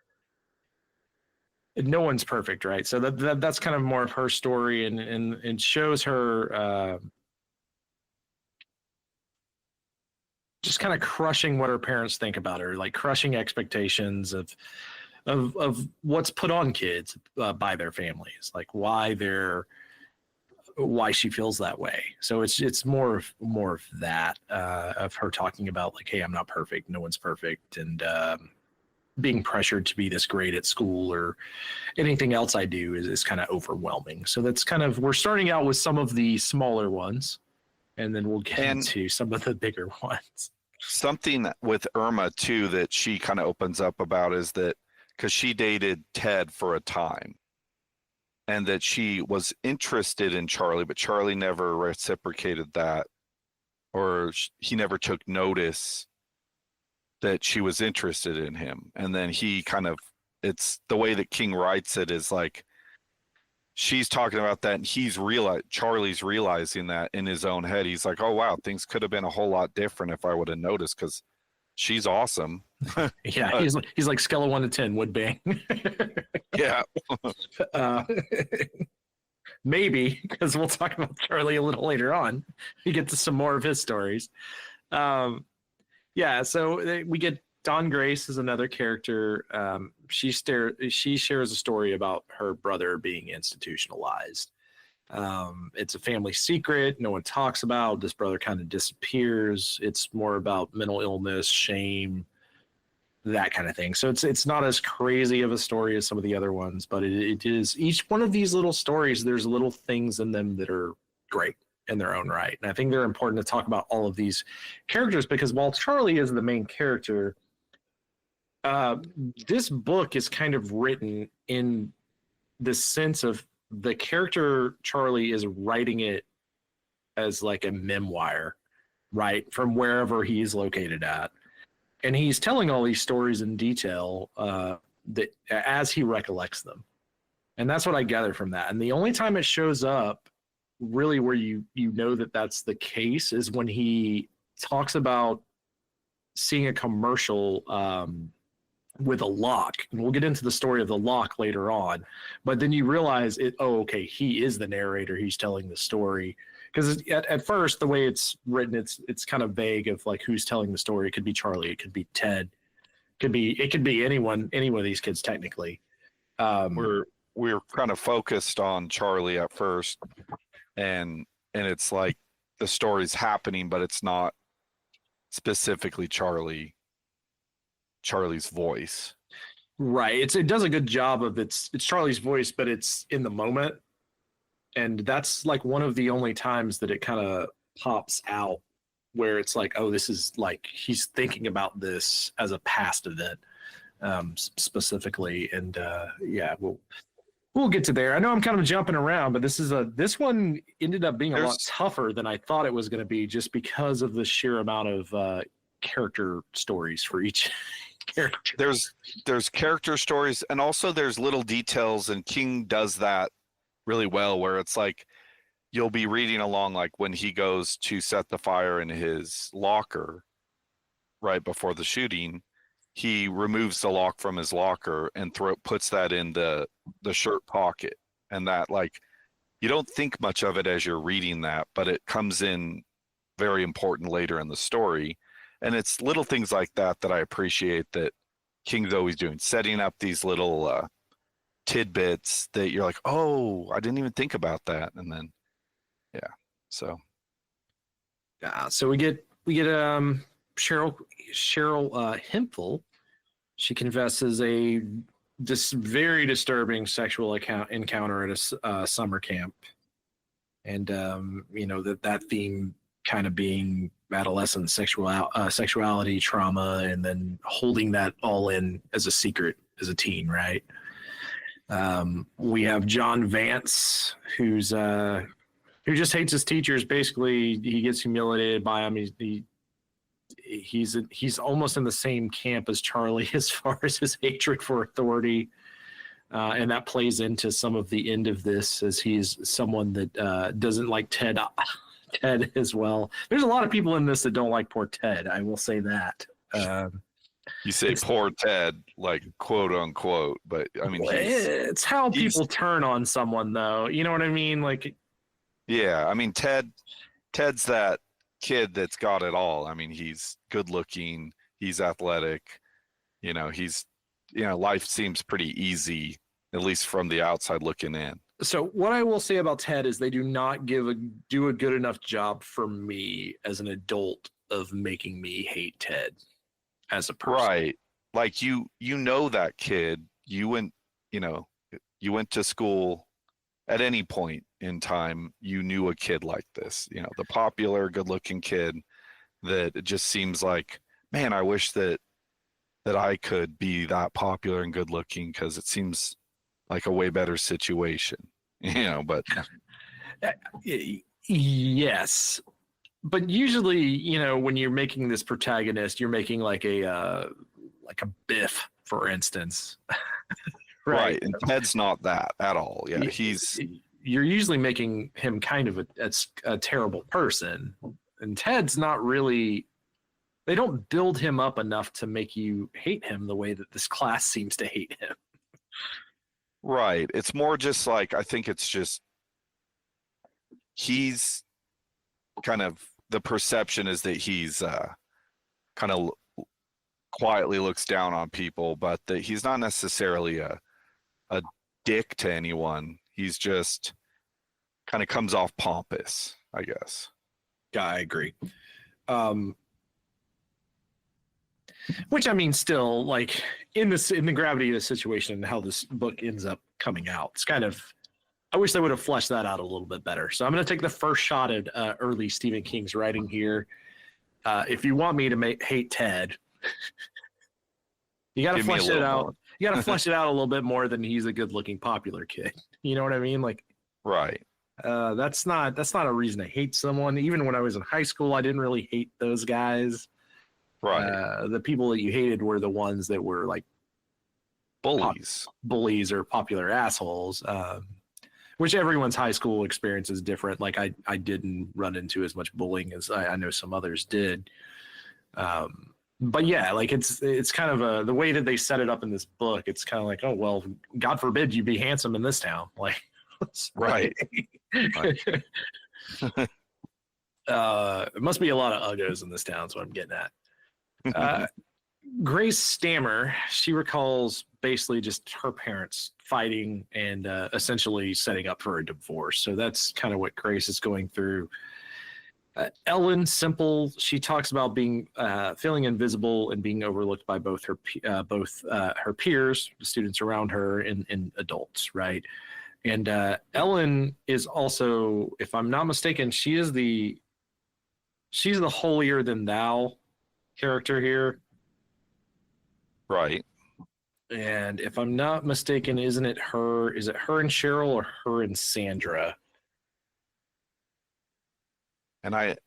No one's perfect, right? So that's kind of more of her story, and shows her just kind of crushing what her parents think about her, like crushing expectations of what's put on kids by their families, like why she feels that way. So it's more of that of her talking about like, hey, I'm not perfect, no one's perfect, and being pressured to be this great at school or anything else I do is kind of overwhelming. So that's kind of, we're starting out with some of the smaller ones, and then we'll get into some of the bigger ones. Something with Irma too that she kind of opens up about is that because she dated Ted for a time, and that she was interested in Charlie, but Charlie never reciprocated that, or he never took notice that she was interested in him. And then he kind of, it's the way that King writes it is like, she's talking about that, and Charlie's realizing that in his own head. He's like, oh wow, things could have been a whole lot different if I would have noticed, because she's awesome. Yeah, he's like scale of 1 to 10 would bang. Yeah. Maybe, because we'll talk about Charlie a little later on. We get to some more of his stories. Yeah, so we get Dawn Grace is another character. She shares a story about her brother being institutionalized. It's a family secret. No one talks about. This brother kind of disappears. It's more about mental illness, shame, that kind of thing. So it's not as crazy of a story as some of the other ones, but it is, each one of these little stories, there's little things in them that are great in their own right. And I think they're important to talk about all of these characters, because while Charlie is the main character, this book is kind of written in the sense of the character Charlie is writing it as like a memoir, right? From wherever he's located at. And he's telling all these stories in detail that as he recollects them. And that's what I gather from that. And the only time it shows up really where you know that that's the case is when he talks about seeing a commercial with a lock, and we'll get into the story of the lock later on, but then you realize okay, he is the narrator, he's telling the story, because at first the way it's written, it's kind of vague of like who's telling the story. It could be Charlie, it could be Ted, it could be any one of these kids technically. We're kind of focused on Charlie at first, and it's like the story's happening, but it's not specifically Charlie's voice. Right. It does a good job of it's Charlie's voice, but it's in the moment. And that's like one of the only times that it kind of pops out where it's like, oh, this is like he's thinking about this as a past event specifically. And yeah, we'll get to there. I know I'm kind of jumping around, but this one ended up being a lot tougher than I thought it was going to be, just because of the sheer amount of character stories for each character. There's character stories, and also there's little details, and King does that really well, where it's like you'll be reading along, like when he goes to set the fire in his locker right before the shooting, he removes the lock from his locker and puts that in the shirt pocket. And that, like, you don't think much of it as you're reading that, but it comes in very important later in the story. And it's little things like that I appreciate that King's always doing, setting up these little tidbits that you're like, oh, I didn't even think about that. And then, yeah. So So we get Cheryl Hempel. She confesses this very disturbing sexual encounter at a summer camp, and that theme kind of being adolescent sexuality, trauma, and then holding that all in as a secret as a teen, right? We have John Vance, who just hates his teachers. Basically, he gets humiliated by them. He's almost in the same camp as Charlie as far as his hatred for authority, and that plays into some of the end of this, as he's someone that doesn't like Ted as well. There's a lot of people in this that don't like poor Ted. I will say that. You say poor Ted, like quote unquote, but I mean, it's how people turn on someone, though. You know what I mean? Like, yeah, I mean, Ted's that kid that's got it all. I mean, he's good looking, he's athletic, life seems pretty easy, at least from the outside looking in. So what I will say about Ted is they do not do a good enough job for me as an adult of making me hate Ted as a person. Right. Like that kid, you went to school at any point in time, you knew a kid like this, the popular, good looking kid that it just seems like, man, I wish that I could be that popular and good looking, because it seems like a way better situation, but yes. But usually, when you're making this protagonist, you're making like a Biff, for instance. Right. And Ted's not that at all. Yeah. You're usually making him kind of a terrible person. And Ted's not really, they don't build him up enough to make you hate him the way that this class seems to hate him. Right. It's more just like, I think it's just, he's kind of, the perception is that he's kind of quietly looks down on people, but that he's not necessarily a dick to anyone. He's just kind of comes off pompous, I guess. Yeah, I agree. Which, I mean, still, like, in the gravity of the situation and how this book ends up coming out, it's kind of, I wish they would have fleshed that out a little bit better. So I'm going to take the first shot at early Stephen King's writing here. If you want me to hate Ted, you got to flesh it out. More. You got to flesh it out a little bit more than he's a good-looking, popular kid. You know what I mean? Like, right. That's not a reason to hate someone. Even when I was in high school, I didn't really hate those guys. Right. The people that you hated were the ones that were like bullies or popular assholes. Which everyone's high school experience is different. Like I didn't run into as much bullying as I know some others did. But yeah, like it's kind of the way that they set it up in this book. It's kind of like, oh, well, God forbid you be handsome in this town. Like, right. It must be a lot of uggos in this town. Is what I'm getting at. Grace Stammer, she recalls basically just her parents fighting and essentially setting up for a divorce. So that's kind of what Grace is going through. Ellen Simple, she talks about being feeling invisible and being overlooked by both her peers, the students around her, and adults, right? And Ellen is also, if I'm not mistaken, she's the holier than thou character here. Right. And if I'm not mistaken, is it her and Cheryl or her and Sandra? And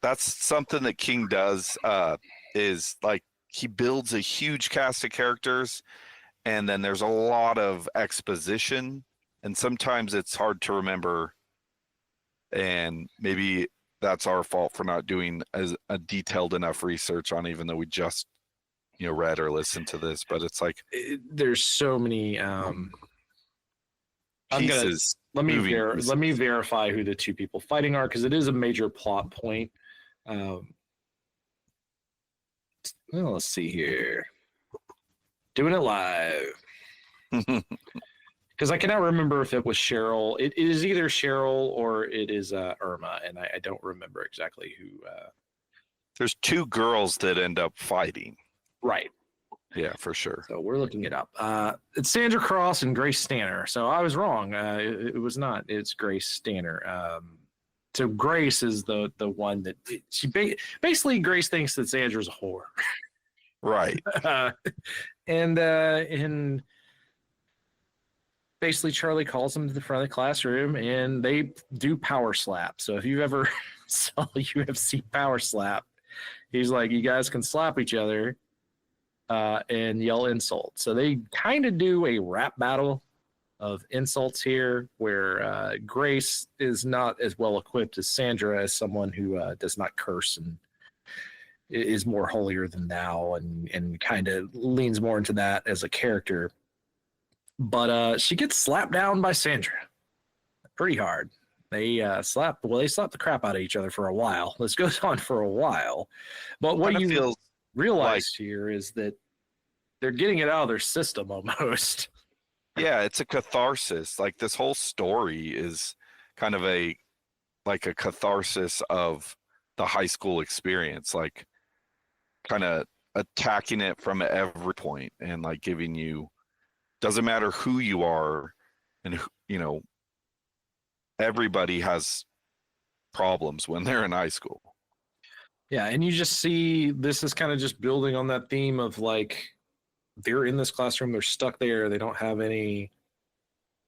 that's something that King does, is like he builds a huge cast of characters, and then there's a lot of exposition, and sometimes it's hard to remember, and maybe that's our fault for not doing as a detailed enough research on, even though we just read or listened to this. But it's like there's so many pieces. Let me verify who the two people fighting are, because it is a major plot point. Well, let's see here. Doing it live. because I cannot remember if it was Cheryl. It is either Cheryl or it is Irma, and I don't remember exactly who. There's two girls that end up fighting. Right. Yeah, for sure. So we're looking it up. It's Sandra Cross and Grace Stanner. So I was wrong. It was not. It's Grace Stanner. So Grace is the one that she basically Grace thinks that Sandra's a whore. Right. And basically Charlie calls him to the front of the classroom and they do power slap. So if you've ever saw UFC power slap, he's like, you guys can slap each other and yell insults. So they kind of do a rap battle of insults here where Grace is not as well equipped as Sandra, as someone who does not curse and is more holier than thou and kind of leans more into that as a character. But she gets slapped down by Sandra pretty hard. They slap the crap out of each other for a while. This goes on for a while. But what you realize here is that they're getting it out of their system almost. Yeah, it's a catharsis. Like this whole story is kind of a catharsis of the high school experience, like kind of attacking it from every point and like giving you, doesn't matter who you are and everybody has problems when they're in high school. Yeah, and you just see this is kind of just building on that theme of like they're in this classroom, they're stuck there, they don't have any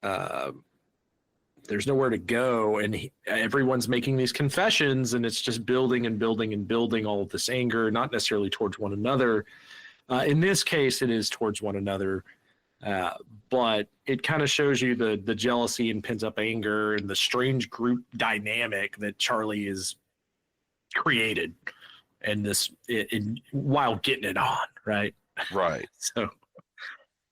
there's nowhere to go, and everyone's making these confessions, and it's just building and building and building all of this anger, not necessarily towards one another. In this case, it is towards one another, but it kind of shows you the jealousy and pent up anger and the strange group dynamic that Charlie is created, and while getting it on, right? Right. So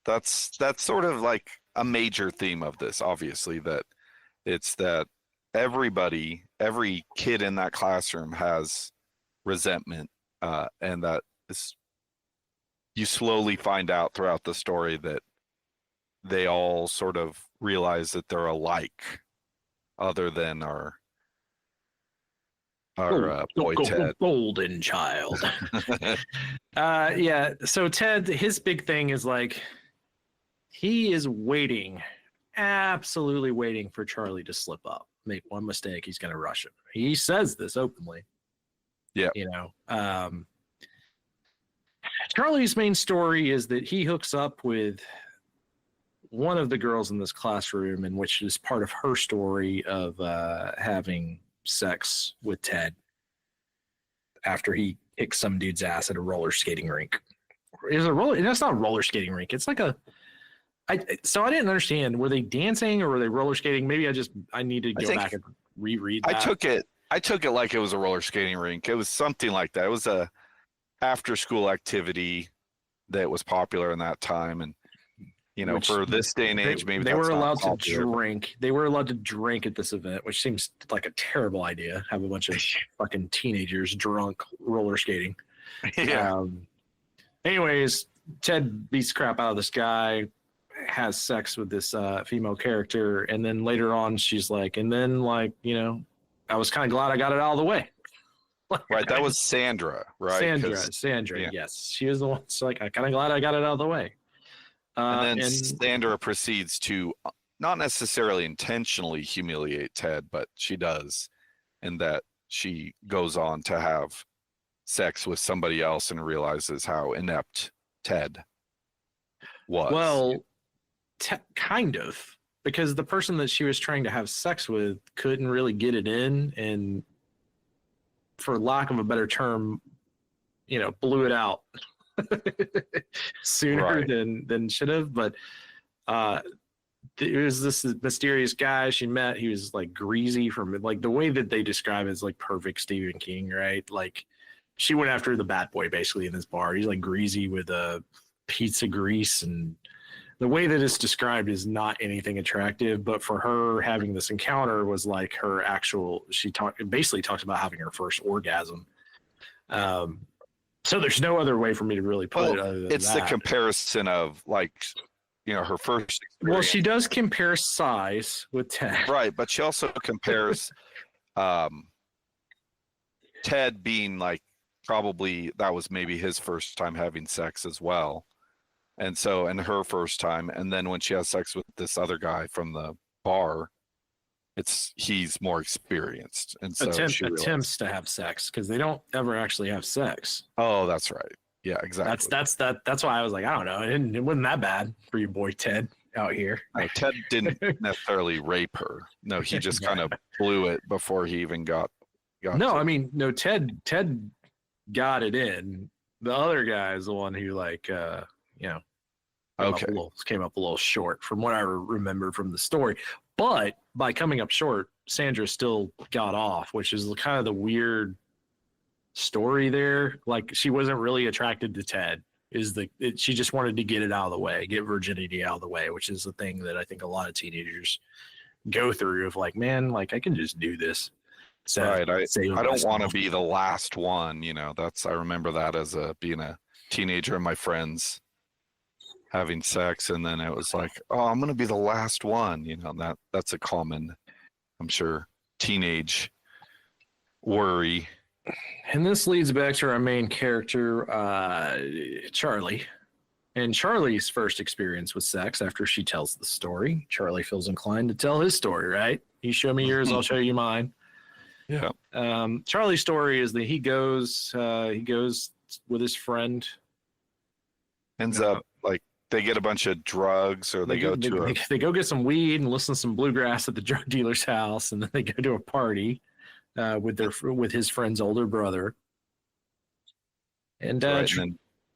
that's sort of like a major theme of this, obviously, that it's that every kid in that classroom has resentment, and that is, you slowly find out throughout the story that they all sort of realize that they're alike, other than our boy Ted. Golden child. Yeah, so Ted, his big thing is like he is waiting, absolutely waiting for Charlie to slip up, make one mistake, he's going to rush him. He says this openly. Yeah. Charlie's main story is that he hooks up with one of the girls in this classroom, in which is part of her story of having sex with Ted after he kicks some dude's ass at a roller skating rink. That's not a roller skating rink. It's like so I didn't understand. Were they dancing or were they roller skating? Maybe I need to go back and reread that. I took it like it was a roller skating rink. It was something like that. It was a after school activity that was popular in that time. And for this day and age, maybe they were allowed to drink. They were allowed to drink at this event, which seems like a terrible idea. Have a bunch of fucking teenagers drunk roller skating. Yeah. Anyways, Ted beats the crap out of this guy, has sex with this female character, and then later on she's like, I was kind of glad I got it out of the way. Right, that was Sandra, right? Sandra, yeah. Yes. She was the one. So like, I'm kind of glad I got it out of the way. And then Sandra proceeds to not necessarily intentionally humiliate Ted, but she does, in that she goes on to have sex with somebody else and realizes how inept Ted was. Well, kind of, because the person that she was trying to have sex with couldn't really get it in, and for lack of a better term, blew it out sooner than should have. But there was this mysterious guy she met. He was like greasy, from like the way that they describe it is like perfect Stephen King, right? Like she went after the bad boy basically in this bar. He's like greasy with a pizza grease, and the way that it's described is not anything attractive. But for her, having this encounter was like her actual. She basically talked about having her first orgasm. So there's no other way for me to really put it other than it's that. The comparison of like her first Well, experience. she does compare size with Ted. Right, but she also compares Ted being like probably that was maybe his first time having sex as well. And her first time, and then when she has sex with this other guy from the bar, he's more experienced, and so Attempts to have sex, because they don't ever actually have sex. Oh, that's right. Yeah, exactly. That's why I was like, I don't know, it wasn't that bad for your boy Ted out here. No, Ted didn't necessarily rape her. No, he just kind of blew it before he even got. No, I mean, no, Ted got it in. The other guy is the one who came up a little short from what I remember from the story. But by coming up short, Sandra still got off, which is kind of the weird story there. Like, she wasn't really attracted to Ted. She just wanted to get it out of the way, get virginity out of the way, which is the thing that I think a lot of teenagers go through of like, man, like I can just do this. So right. I don't want to be the last one. I remember that as being a teenager and my friends having sex, and then it was like, oh, I'm going to be the last one. That's a common, I'm sure, teenage worry. And this leads back to our main character, Charlie. And Charlie's first experience with sex after she tells the story. Charlie feels inclined to tell his story, right? You show me yours, I'll show you mine. Yeah. Charlie's story is that he goes with his friend. Ends up like they get a bunch of drugs, or they go get some weed and listen to some bluegrass at the drug dealer's house, and then they go to a party with his friend's older brother. And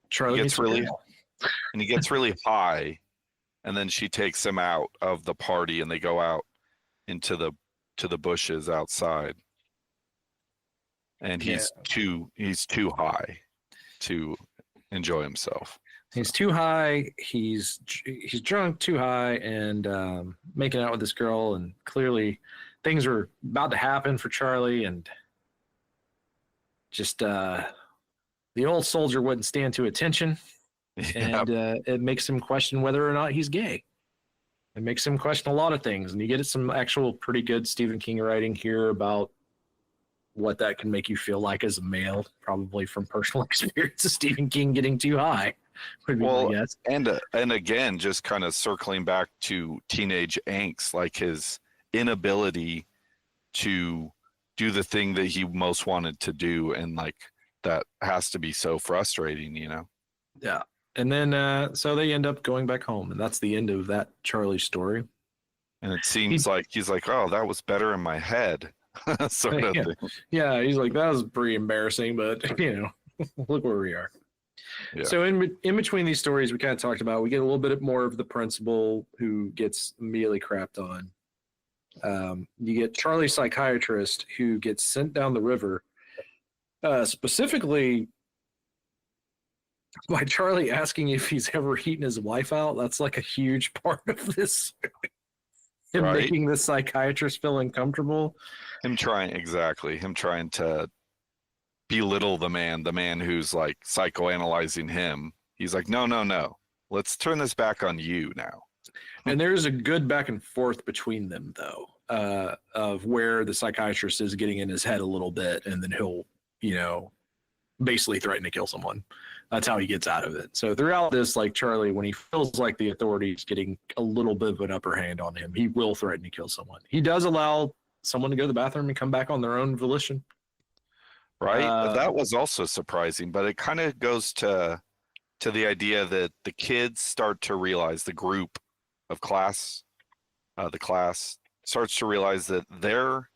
Charlie gets really high, and then she takes him out of the party, and they go out into the bushes outside. And he's too high to enjoy himself. He's too high. He's drunk, too high, and making out with this girl. And clearly, things were about to happen for Charlie. And just the old soldier wouldn't stand to attention, and it makes him question whether or not he's gay. It makes him question a lot of things, and you get some actual pretty good Stephen King writing here about what that can make you feel like as a male, probably from personal experience of Stephen King getting too high. Well, and again, just kind of circling back to teenage angst, like his inability to do the thing that he most wanted to do, and like that has to be so frustrating, Yeah. And then so they end up going back home, and that's the end of that Charlie story. And it seems like he's like, oh, that was better in my head. sort of thing. Yeah, he's like, that was pretty embarrassing, but look where we are. Yeah. So in between these stories we kind of talked about, we get a little bit more of the principal who gets immediately crapped on. You get Charlie psychiatrist who gets sent down the river, specifically by Charlie asking if he's ever eaten his wife out. That's like a huge part of this. Him making the psychiatrist feel uncomfortable. Him trying to belittle the man who's like psychoanalyzing him. He's like, no. Let's turn this back on you now. And there's a good back and forth between them, though, of where the psychiatrist is getting in his head a little bit, and then he'll, basically threaten to kill someone. That's how he gets out of it. So throughout this, like Charlie, when he feels like the authorities getting a little bit of an upper hand on him, he will threaten to kill someone. He does allow someone to go to the bathroom and come back on their own volition. Right. That was also surprising, but it kind of goes to the idea that the kids start to realize, the group of the class starts to realize that they're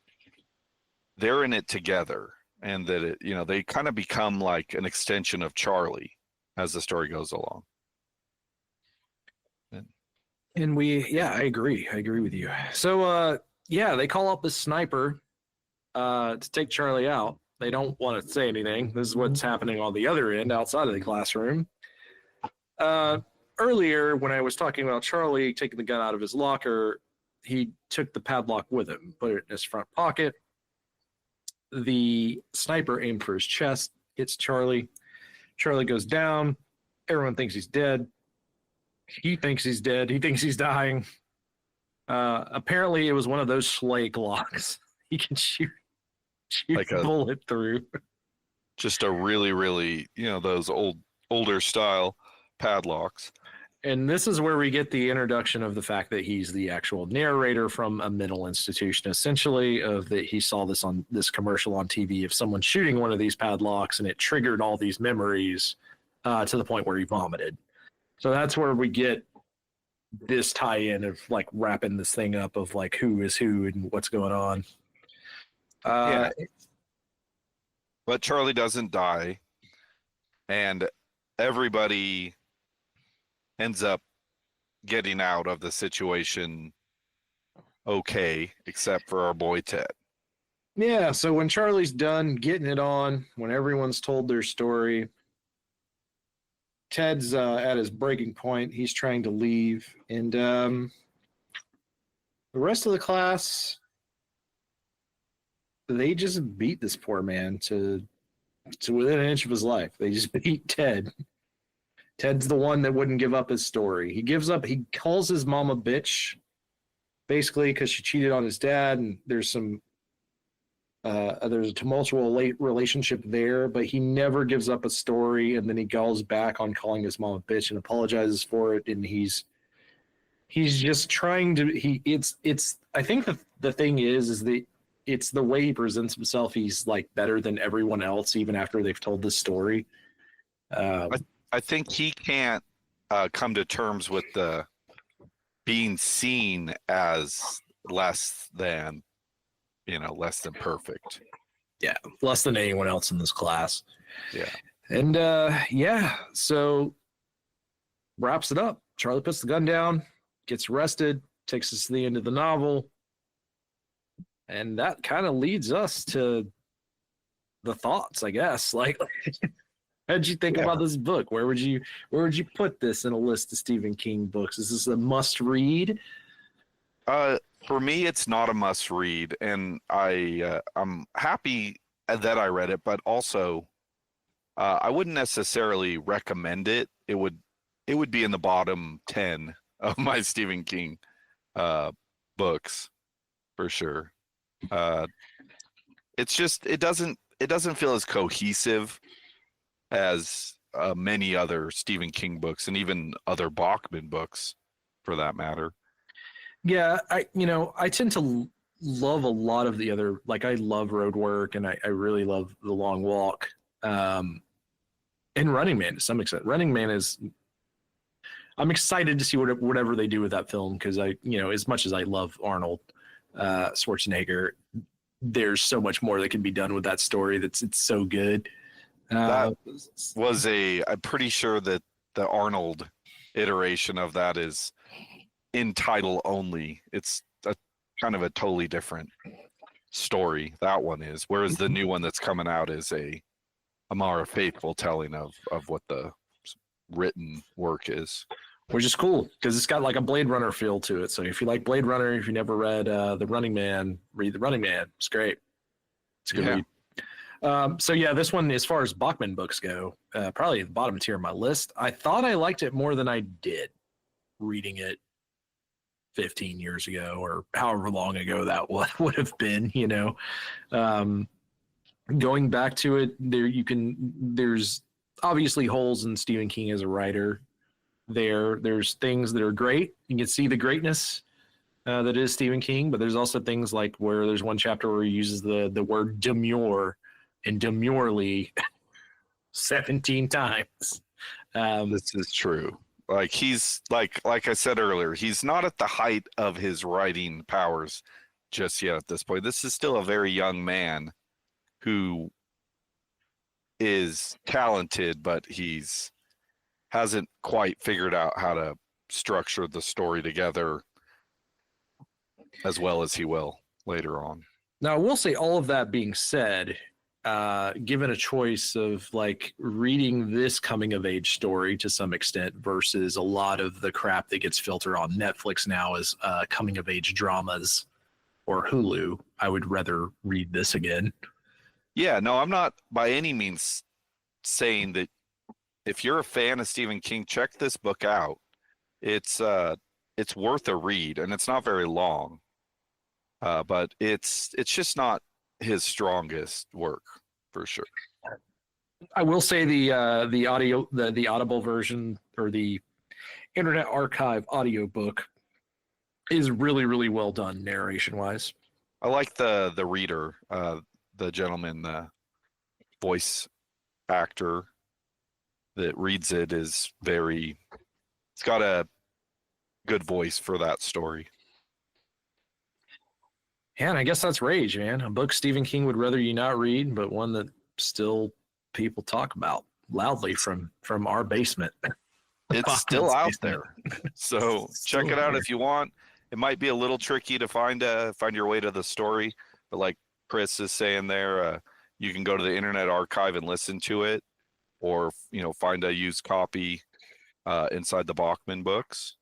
in it together. And that they kind of become like an extension of Charlie as the story goes along. And I agree with you. So they call up the sniper to take Charlie out. They don't want to say anything. This is what's happening on the other end, outside of the classroom. Earlier, when I was talking about Charlie taking the gun out of his locker, he took the padlock with him, put it in his front pocket. The sniper aimed for his chest, hits Charlie. Charlie goes down. Everyone thinks he's dead. He thinks he's dead. He thinks he's dying. Apparently, it was one of those Schlage locks. He can shoot Like a bullet through. just a really, really, those older style padlocks. And this is where we get the introduction of the fact that he's the actual narrator from a mental institution, essentially, of that he saw this commercial on TV of someone shooting one of these padlocks, and it triggered all these memories to the point where he vomited. So that's where we get this tie-in of like wrapping this thing up of like who is who and what's going on. But Charlie doesn't die, and everybody ends up getting out of the situation okay, except for our boy Ted. Yeah, so when Charlie's done getting it on, when everyone's told their story, Ted's at his breaking point. He's trying to leave, and the rest of the class, they just beat this poor man to within an inch of his life. They just beat Ted. Ted's the one that wouldn't give up his story. He gives up. He calls his mom a bitch, basically, because she cheated on his dad, and there's a tumultuous late relationship there, but he never gives up a story, and then he goes back on calling his mom a bitch and apologizes for it, and he's just trying to I think the thing is that it's the way he presents himself. He's like better than everyone else, even after they've told this story. I think he can't come to terms with the being seen as less than perfect. Yeah, less than anyone else in this class. Yeah. And so wraps it up. Charlie puts the gun down, gets arrested, takes us to the end of the novel. And that kind of leads us to the thoughts, I guess. Like, how'd you think about this book? Where would you put this in a list of Stephen King books? Is this a must read? For me, it's not a must read, and I'm happy that I read it, but also I wouldn't necessarily recommend it. It would be in the bottom 10 of my Stephen King books for sure. It's just it doesn't feel as cohesive as many other Stephen King books, and even other Bachman books for that matter. Yeah, I tend to love a lot of the other, like I love Road Work, and I really love The Long Walk, and Running Man to some extent. Running Man I'm excited to see whatever they do with that film, because as much as I love Arnold Schwarzenegger, there's so much more that can be done with that story. It's so good. That was I'm pretty sure that the Arnold iteration of that is in title only. It's a kind of a totally different story, that one is, whereas the new one that's coming out is a more faithful telling of what the written work is, which is cool because it's got like a Blade Runner feel to it. So if you like Blade Runner, if you never read The Running Man, read The Running Man. It's great. It's a good read. So yeah, this one, as far as Bachman books go, probably the bottom tier of my list. I thought I liked it more than I did reading it 15 years ago or however long ago that would have been, going back to it, there's obviously holes in Stephen King as a writer. There's things that are great. You can see the greatness that is Stephen King, but there's also things like where there's one chapter where he uses the word demure and demurely 17 times. This is true. Like he's like I said earlier, he's not at the height of his writing powers just yet at this point. This is still a very young man who is talented, but hasn't quite figured out how to structure the story together as well as he will later on. Now, I will say, all of that being said, given a choice of like reading this coming of age story to some extent versus a lot of the crap that gets filtered on Netflix now as coming of age dramas or Hulu, I would rather read this again. Yeah, no, I'm not by any means saying that if you're a fan of Stephen King, check this book out. It's worth a read, and it's not very long. But it's just not his strongest work for sure. I will say the Audible version or the Internet Archive audiobook is really, really well done narration wise. I like the reader, the gentleman, the voice actor that reads it is very. It's got a good voice for that story. Yeah, and I guess that's Rage, man. A book Stephen King would rather you not read, but one that still people talk about loudly from our basement. It's still out there, so check it out here. if you want. It might be a little tricky to find your way to the story, but like Chris is saying there, you can go to the Internet Archive and listen to it, or find a used copy inside the Bachman books.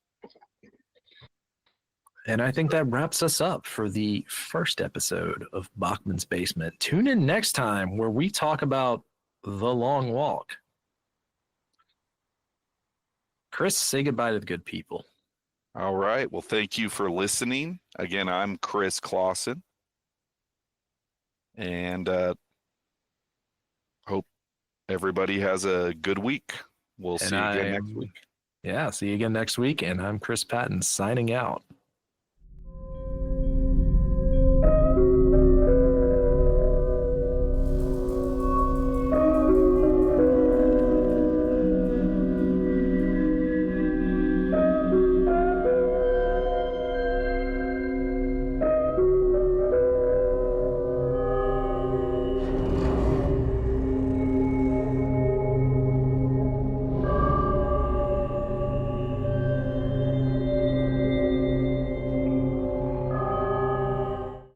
And I think that wraps us up for the first episode of Bachman's Basement. Tune in next time where we talk about The Long Walk. Chris, say goodbye to the good people. All right. Well, thank you for listening. Again, I'm Chris Clawson. And hope everybody has a good week. We'll see you again next week. Yeah, see you again next week. And I'm Chris Patton signing out.